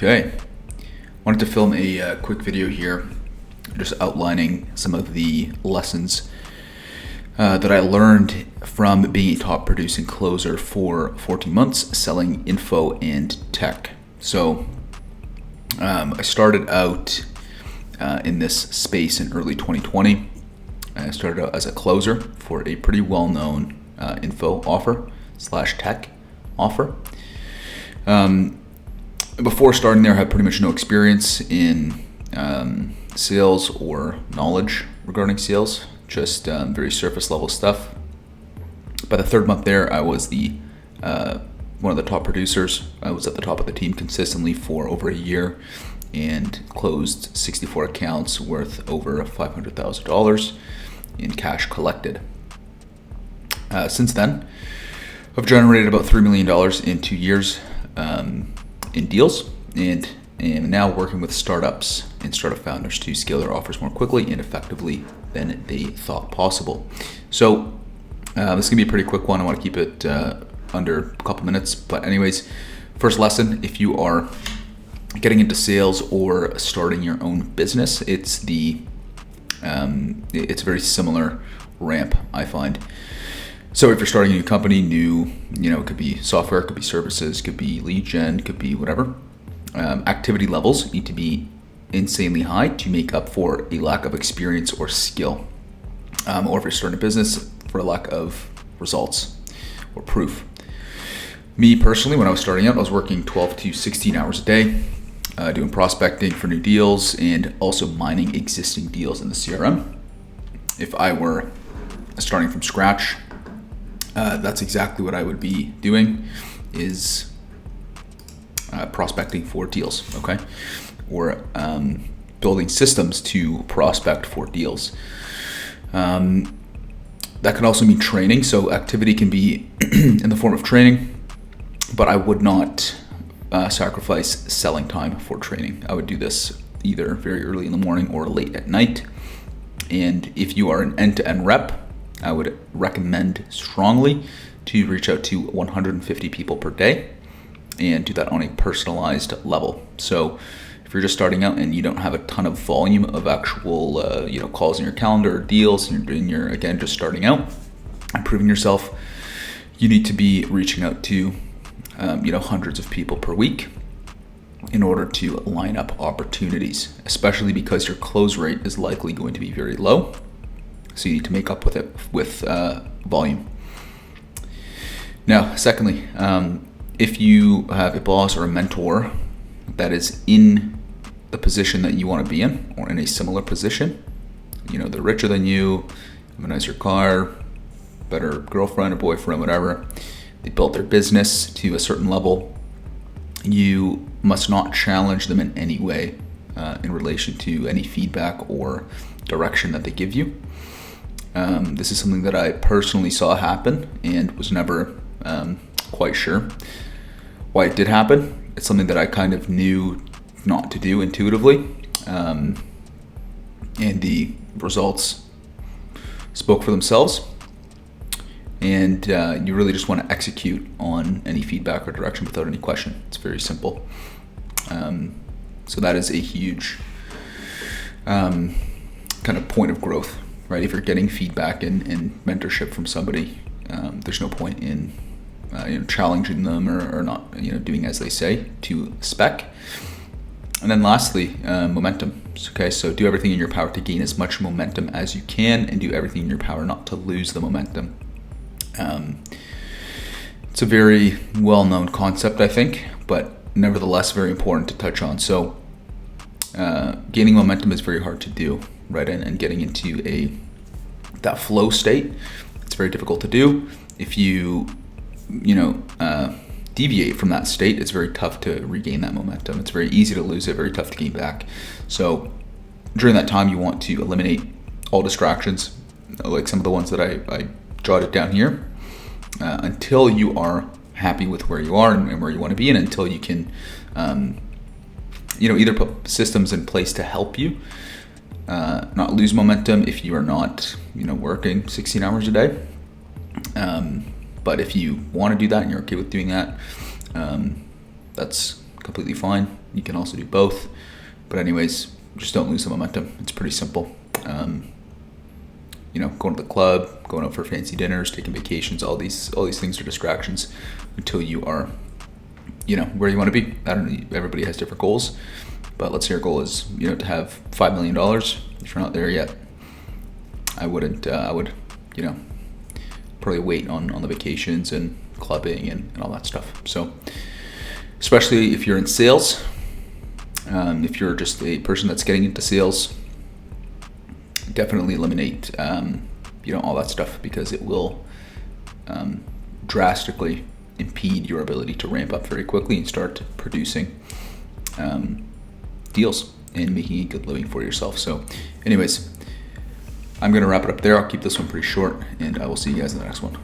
Okay, wanted to film a quick video here, just outlining some of the lessons that I learned from being a top producing closer for 14 months selling info and tech. So I started out in this space in early 2020. I started out as a closer for a pretty well-known info offer / tech offer. Before starting there, I had pretty much no experience in sales or knowledge regarding sales, just very surface level stuff. By the third month there, I was one of the top producers. I was at the top of the team consistently for over a year and closed 64 accounts worth over $500,000 in cash collected. Since then, I've generated about $3 million in 2 years in deals, and am now working with startups and startup founders to scale their offers more quickly and effectively than they thought possible. So this is gonna be a pretty quick one. I want to keep it under a couple minutes, but anyways, first lesson: if you are getting into sales or starting your own business, it's a very similar ramp, I find. So if you're starting a new company, it could be software, it could be services, it could be lead gen, it could be whatever. Activity levels need to be insanely high to make up for a lack of experience or skill. Or if you're starting a business, for a lack of results or proof. Me personally, when I was starting out, I was working 12 to 16 hours a day, doing prospecting for new deals and also mining existing deals in the CRM. If I were starting from scratch, that's exactly what I would be doing, is prospecting for deals, okay? Or building systems to prospect for deals. That can also mean training. So activity can be in the form of training, but I would not sacrifice selling time for training. I would do this either very early in the morning or late at night. And if you are an end-to-end rep, I would recommend strongly to reach out to 150 people per day and do that on a personalized level. So if you're just starting out and you don't have a ton of volume of actual calls in your calendar or deals, and you're again just starting out, improving yourself, you need to be reaching out to hundreds of people per week in order to line up opportunities, especially because your close rate is likely going to be very low. So you need to make up with it with volume. Now, secondly, if you have a boss or a mentor that is in the position that you want to be in, or in a similar position, they're richer than you, have a nicer car, better girlfriend or boyfriend, whatever, they built their business to a certain level, you must not challenge them in any way in relation to any feedback or direction that they give you. This is something that I personally saw happen and was never quite sure why it did happen. It's something that I kind of knew not to do intuitively, and the results spoke for themselves. And you really just want to execute on any feedback or direction without any question. It's very simple. So that is a huge kind of point of growth. Right? If you're getting feedback and mentorship from somebody, there's no point in challenging them or not doing as they say to spec. And then lastly, momentum. Okay, so do everything in your power to gain as much momentum as you can, and do everything in your power not to lose the momentum. It's a very well-known concept, I think, but nevertheless very important to touch on. So gaining momentum is very hard to do, right? And getting into that flow state, it's very difficult to do. If you deviate from that state, it's very tough to regain that momentum. It's very easy to lose it, very tough to gain back. So during that time, you want to eliminate all distractions, like some of the ones that I jotted down here, until you are happy with where you are and where you want to be, and until you can either put systems in place to help you not lose momentum if you are not working 16 hours a day. But if you want to do that and you're okay with doing that, that's completely fine. You can also do both. But anyways, just don't lose the momentum. It's pretty simple. Going to the club, going out for fancy dinners, taking vacations, all these things are distractions until you are, where you want to be. I don't know, everybody has different goals, but let's say your goal is, to have $5 million. If you're not there yet, I would, probably wait on the vacations and clubbing and all that stuff. So, especially if you're in sales, if you're just a person that's getting into sales, definitely eliminate, all that stuff, because it will drastically impede your ability to ramp up very quickly and start producing deals and making a good living for yourself. So anyways, I'm going to wrap it up there. I'll keep this one pretty short, and I will see you guys in the next one.